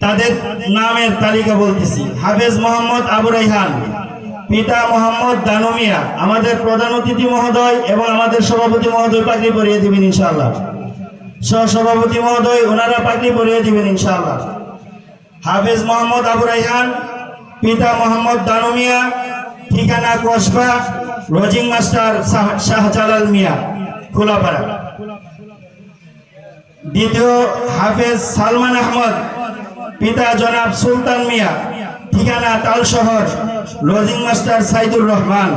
তাদের নামের তালিকা বলতেছি। হাফেজ মোহাম্মদ আবু রাইহান, পিতা মোহাম্মদ দানু মিয়া। আমাদের প্রধান অতিথি মহোদয় এবং আমাদের সভাপতি মহোদয় পাগড়ি পরিয়ে দিবেন ইনশাআল্লাহ। সহসভাপতি মহোদয় ওনারা পাগড়ি পরিয়ে দিবেন ইনশাআল্লাহ। হাফেজ মোহাম্মদ আবু রাইহান, পিতা মোহাম্মদ দানু মিয়া, ঠিকানা কসবা, রোজিং মাস্টার শাহজালাল মিয়া, খোলাপাড়া। দ্বিতীয় হাফেজ সালমান আহমদ, পিতা জনাব সুলতান মিয়া, ঠিকানা তাল শহর, রোজিং মাস্টার সাইদুর রহমান।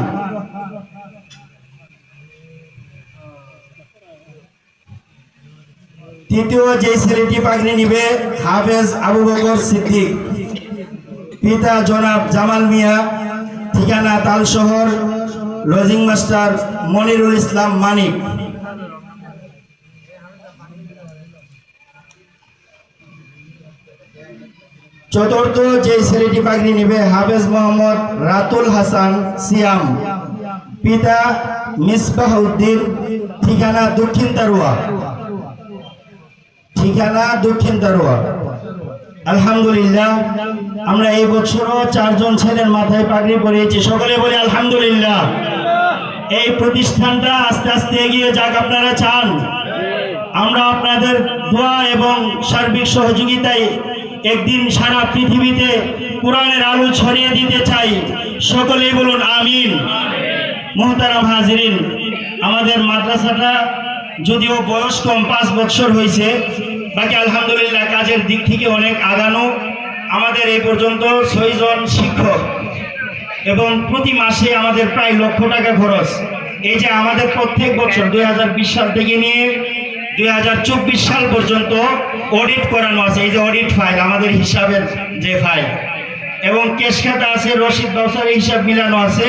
তৃতীয় যে ছেলেটি পাগড়ি নিবে হাফেজ আবু বকর সিদ্দিক, পিতা জনাব জামাল মিয়া, ঠিকানা তাল শহর, রোজিং মাস্টার মনিরুল ইসলাম মানিক। চতুর্থ যে ছেলেটি পাগড়ি নিবে হাফেজ মোহাম্মদ রাতুল হাসান সিয়াম, পিতা মিসবাহ উদ্দিন, ঠিকানা দক্ষিণ তারুয়া, আলহামদুলিল্লাহ। আমরা এই বছরও 4 জন ছেলের মাথায় পাগড়ি পরিয়েছি, সকলে বলি আলহামদুলিল্লাহ। এই প্রতিষ্ঠানটা আস্তে আস্তে এগিয়ে যাক, আপনারা চান। আমরা আপনাদের দোয়া এবং সার্বিক সহযোগিতায় একদিন সারা পৃথিবীতে কোরআনের আলো ছড়িয়ে দিতে চাই, সকলেই বলুন আমিন। মুহতারাম হাজিরিন, আমাদের মাদ্রাসাটা যদিও বয়স কম, 5 বছর হয়েছে, বাকি আলহামদুলিল্লাহ কাজের দিক থেকে অনেক আগানো। আমাদের এই পর্যন্ত 6 জন শিক্ষক এবং প্রতি মাসে আমাদের প্রায় লক্ষ টাকা খরচ। এই যে আমাদের প্রত্যেক বছর 2020 সাল থেকে নিয়ে 2024 সাল পর্যন্ত অডিট করানো আছে। এই যে অডিট ফাইল, আমাদের হিসাবের যে ফাইল, এবং কেশ খাতা আছে, রশিদ বাউসারের হিসাব মিলানো আছে।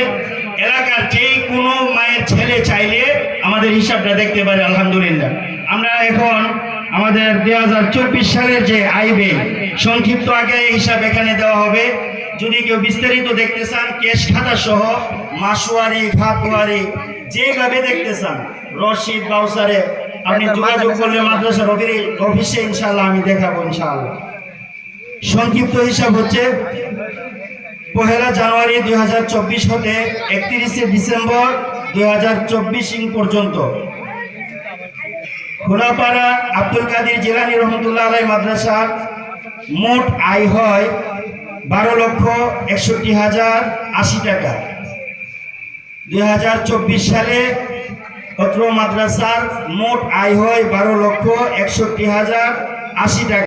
এলাকার যে কোনো মায়ের ছেলে চাইলে আমাদের হিসাবটা দেখতে পারে আলহামদুলিল্লাহ। আমরা এখন আমাদের 2024 সালের যে আয় ব্যয় সংক্ষিপ্ত আগে হিসাব এখানে দেওয়া হবে। যদি কেউ বিস্তারিত দেখতে চান, কেশ খাতা সহ মাসওয়ারি খাতওয়ারি যেভাবে দেখতে চান, রশিদ বাউসারে আপনি যোগাযোগ করলে মাদ্রাসার অফিসে ইনশাআল্লাহ আমি দেখাবো ইনশাআল্লাহ। সংক্ষিপ্ত হিসাব হচ্ছে 1 জানুয়ারি 2024 হতে 31 ডিসেম্বর 2024 পর্যন্ত খোলাপাড়া আব্দুল কাদের জিলানী রহমতুল্লাহ আলাইহি মাদ্রাসা মোট আয় হয় 12,61,080 টাকা। 2024 সালে অত্র মাদ্রাসার মোট আয় হয় 12,61,080 টাকা।